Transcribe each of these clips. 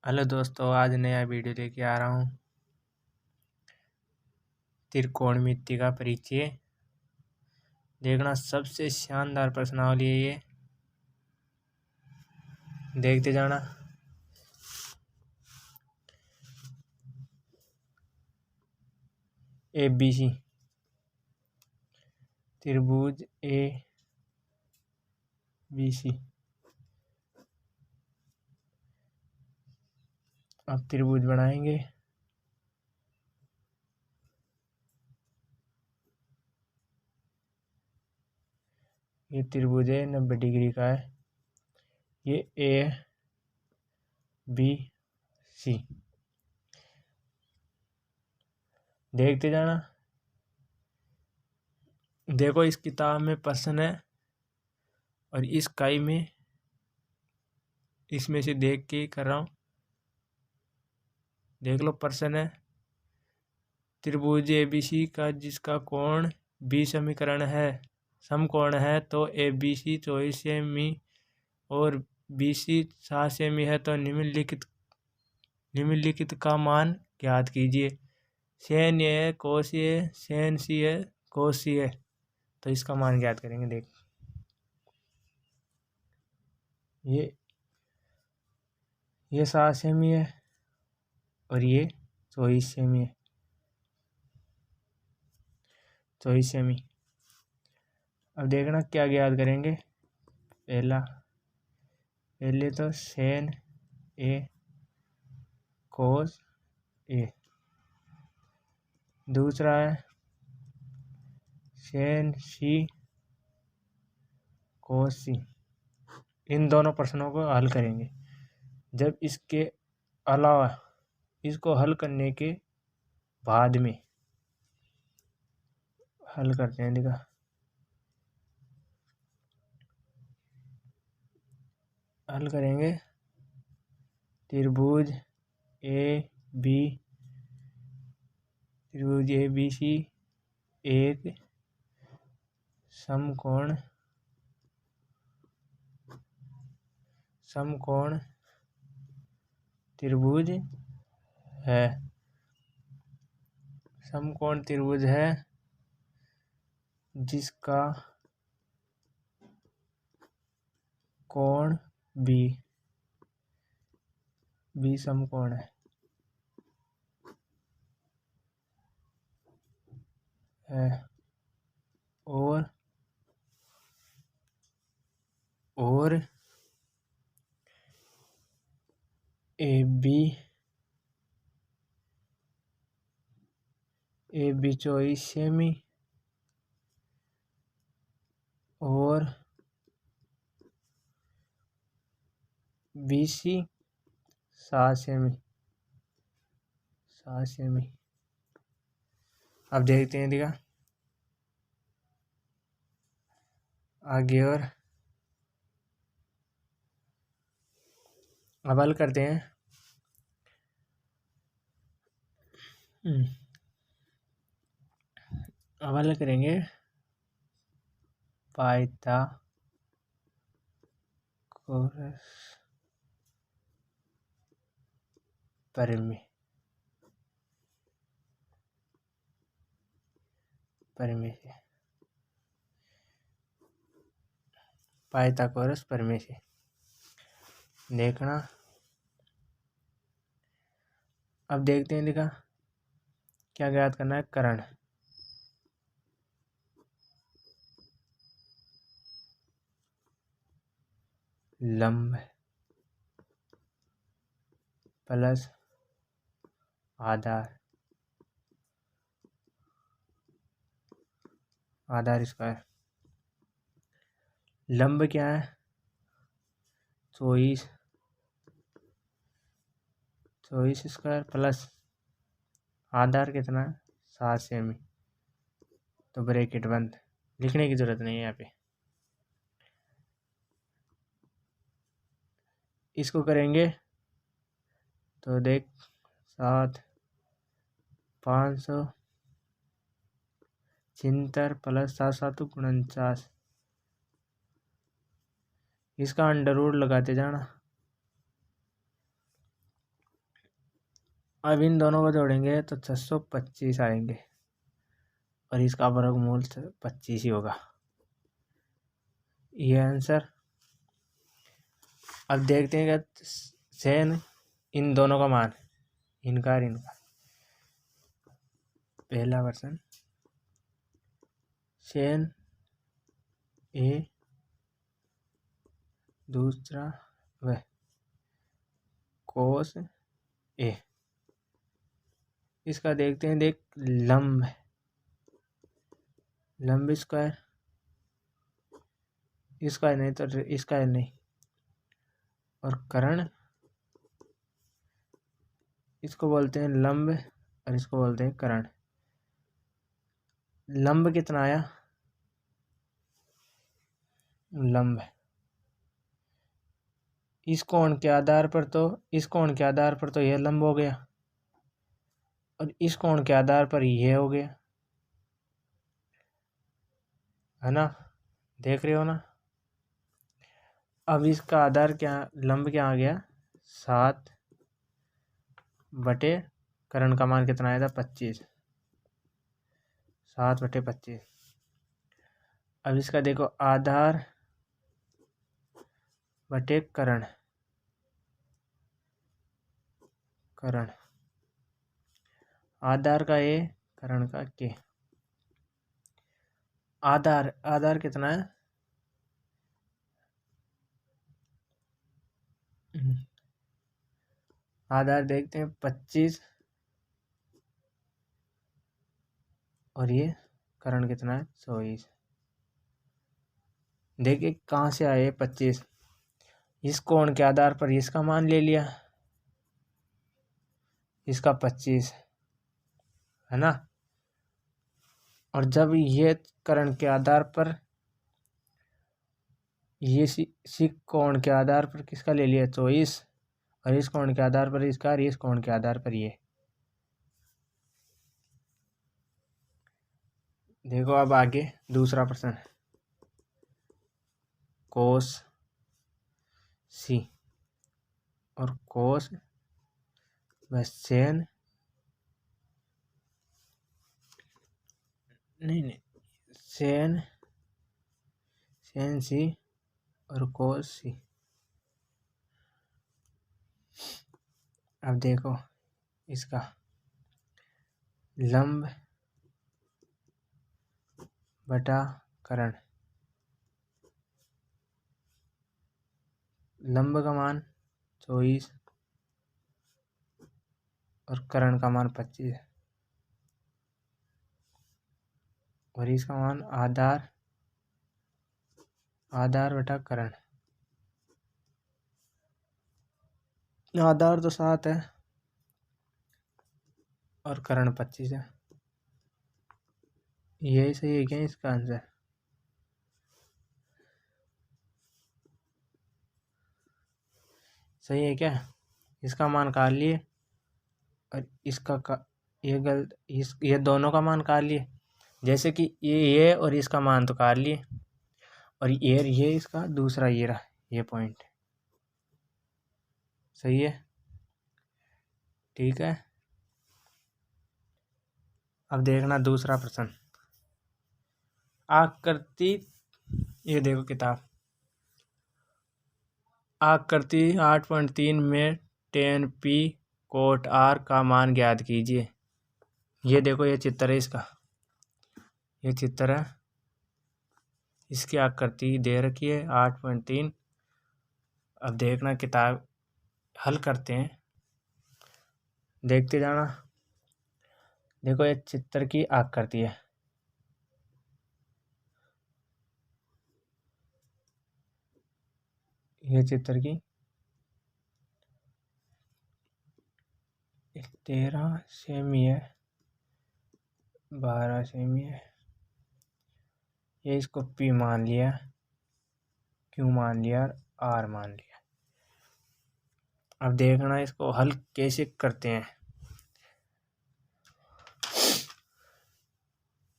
Hello दोस्तों, आज नया वीडियो लेके आ रहा हूँ। त्रिकोणमिति का परिचय देखना। सबसे शानदार प्रश्नावली है ये, देखते जाना। ABC त्रिभुज ABC। अब त्रिभुज बनाएंगे। ये त्रिभुज है, 90 डिग्री का है। ये ABC देखते जाना। देखो, इस किताब में प्रश्न है और इस इकाई में इसमें से देख के कर रहा हूँ। देख लो, प्रश्न है त्रिभुज ABC का जिसका कोण B समीकरण है समकोण है, तो ABC 24 सेमी और BC 7 सेमी है, तो निम्नलिखित का मान ज्ञात कीजिए। सेन ए है, कोस ए, सेन सी है, कोस सी है, तो इसका मान ज्ञात करेंगे। देख, ये 7 सेमी है और ये 24 सेमी है। 24 सेमी। अब देखना क्या ज्ञात करेंगे। पहले तो सेन ए कोस ए, दूसरा है सेन सी कोस सी। इन दोनों प्रश्नों को हल करेंगे। जब इसके अलावा इसको हल करने के बाद में हल करते हैं। देखा, हल करेंगे। त्रिभुज ABC एक समकोण त्रिभुज है। समकोण त्रिभुज है जिसका कोण B समकोण है और AB 24 सेमी और BC 7 सेमी। अब देखते हैं। देखा, आगे और अब हल करते हैं। अब हल करेंगे पाइथागोरस प्रमेय से। पाइथागोरस प्रमेय से देखना। अब देखते हैं। देखा, क्या ज्ञात करना है। कर्ण लंब प्लस आधार स्क्वायर। लंब क्या है? 24 स्क्वायर प्लस आधार कितना है? 7 सेमी। तो ब्रैकेट बंद, लिखने की जरूरत नहीं है यहाँ पे। इसको करेंगे तो देख, 7 576 प्लस 7 7 49। इसका अंडर रूट लगाते जाना। अब इन दोनों को जोड़ेंगे तो 625 आएंगे और इसका वर्गमूल 25 ही होगा। ये आंसर। अब देखते हैं कि सेन इन दोनों का मान, इनका और इनका। पहला क्वेश्चन, सेन ए, दूसरा वह कोस ए। इसका देखते हैं, देख लंब स्क्वायर, इसका नहीं तो इसका नहीं, और कर्ण, इसको बोलते हैं लंब और इसको बोलते हैं कर्ण। लंब कितना आया, लंब इस कोण के आधार पर तो यह लंब हो गया और इस कोण के आधार पर यह हो गया, है ना, देख रहे हो ना। अब इसका आधार क्या, लंब क्या आ गया 7 बटे कर्ण का मान कितना आया था 25, 7 बटे 25। अब इसका देखो आधार बटे कर्ण, आधार का ए, कर्ण का के। आधार कितना है, आधार देखते हैं 25 और ये कर्ण कितना है 24। देखिए कहाँ से आए 25, इस कोण के आधार पर इसका मान ले लिया, इसका 25, है ना। और जब ये कर्ण के आधार पर ये सी कोण के आधार पर किसका ले लिया 24, और इस कोण के आधार पर इसका, और इस कोण के आधार पर ये। देखो अब आगे दूसरा प्रश्न, कोस सी और कोस व सेन, नहीं सेन सी और कोस सी। अब देखो इसका लंब बटा कर्ण, लंब का मान 24 और कर्ण का मान 25, और इसका मान आधार बटा कर्ण। आधार तो 7 है और कर्ण 25 है, यही सही है क्या इसका आंसर। सही है क्या, इसका मान काट लिए और इसका ये दोनों का मान काट लिए, जैसे कि ये और इसका मान तो काट लिए, और ये इसका दूसरा ये रहा, ये पॉइंट सही है, ठीक है। अब देखना दूसरा प्रश्न, आकृति, ये देखो किताब, आकृति 8.3 में tan p cot r का मान ज्ञात कीजिए। ये देखो ये चित्र है इसका, ये चित्र है, इसकी आकृति दे रखी है 8.3। अब देखना किताब हल करते हैं, देखते जाना। देखो ये चित्र की आकृति है, ये चित्र की 13 सेमी है, 12 सेमी है, ये इसको P मान लिया, Q मान लिया और R मान लिया। अब देखना इसको हल कैसे करते हैं।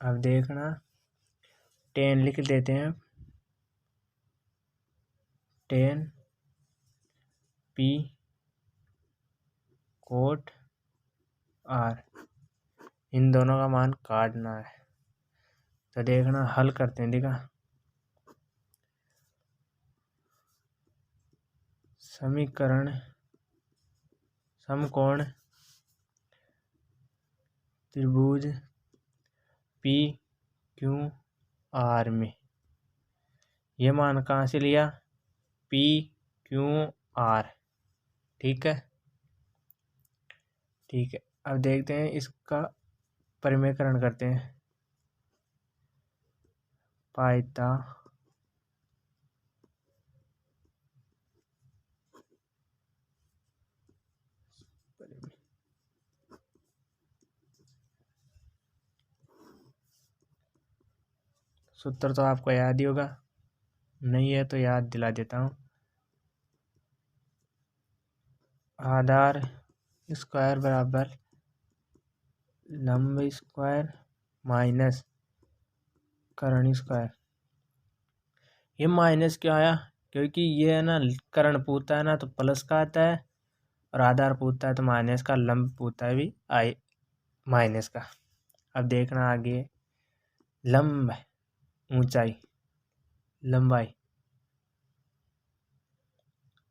अब देखना tan लिख देते हैं, tan P cot आर। इन दोनों का मान काटना है। तो देखना हल करते हैं। देखा समीकरण समकोण त्रिभुज पी क्यू आर में ये मान कहाँ से लिया? P Q R. ठीक है, ठीक है। अब देखते हैं इसका परिमेयकरण करते हैं। पाइता सूत्र तो आपको याद ही होगा, नहीं है तो याद दिला देता हूँ। आधार स्क्वायर बराबर लंब स्क्वायर माइनस कर्ण स्क्वायर। ये माइनस क्यों आया? क्योंकि ये है ना कर्ण पूता है ना तो प्लस का आता है, और आधार पूता है तो माइनस का, लंब पूता है भी आई माइनस का। अब देखना आगे, लंब ऊंचाई लंबाई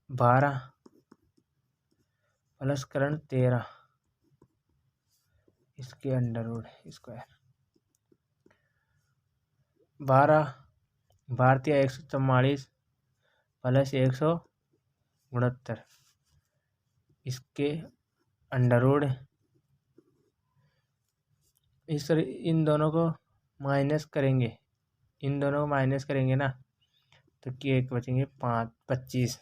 12 प्लस कर्ण 13 इसके अंडर रूट स्क्वायर। 12 भारतीय 144 प्लस 169 इसके अंडर रूट। इन दोनों को माइनस करेंगे, इन दोनों को माइनस करेंगे ना तो एक बचेंगे 25,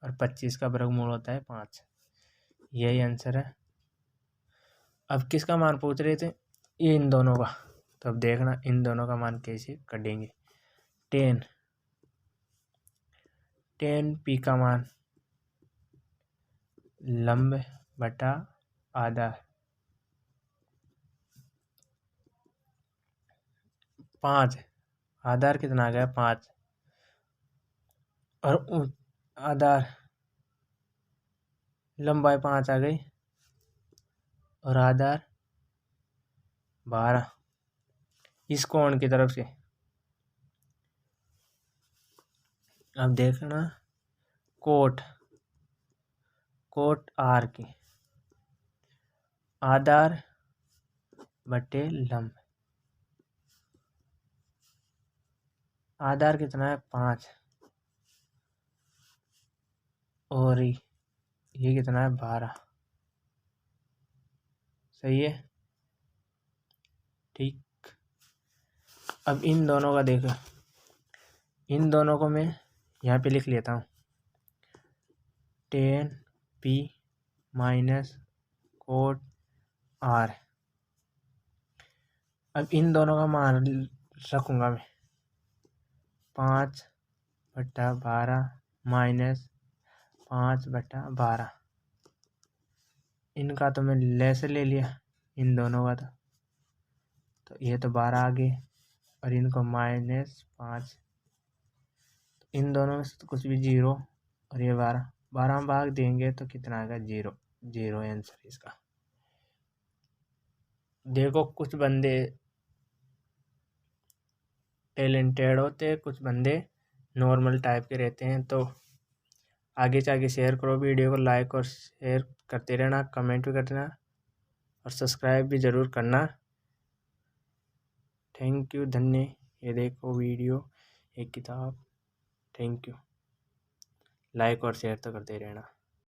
और 25 का वर्गमूल होता है 5। यही आंसर है। अब किसका मान पूछ रहे थे? ये इन दोनों का। तो अब देखना इन दोनों का मान कैसे कटेंगे। 10 पी का मान लंब बटा आधार 5। आधार कितना आ गया? 5, और आधार लंबाई 5 आ गई, और आधार 12 इस कोण की तरफ से। अब देखना कोट आर की आधार बटे लंब। आधार कितना है? 5, और ये कितना है? 12। सही है, ठीक। अब इन दोनों का देखो, इन दोनों को मैं यहाँ पे लिख लेता हूँ। 10 पी माइनस कोट आर। अब इन दोनों का मान रखूँगा मैं 5/12 माइनस 5/12। इनका तो मैं लेस ले लिया, इन दोनों का तो ये तो 12 आ गए, और इनको -5। इन दोनों में से तो कुछ भी 0, और ये 12 में भाग देंगे तो कितना आएगा? 0। 0 आंसर इसका। देखो कुछ बंदे टैलेंटेड होते हैं, कुछ बंदे नॉर्मल टाइप के रहते हैं। तो आगे से आगे शेयर करो वीडियो को, लाइक और शेयर करते रहना, कमेंट भी करते रहना, और सब्सक्राइब भी ज़रूर करना। थैंक यू, धन्य। ये देखो वीडियो, एक किताब। Thank you. लाइक और शेयर तो करते रहना।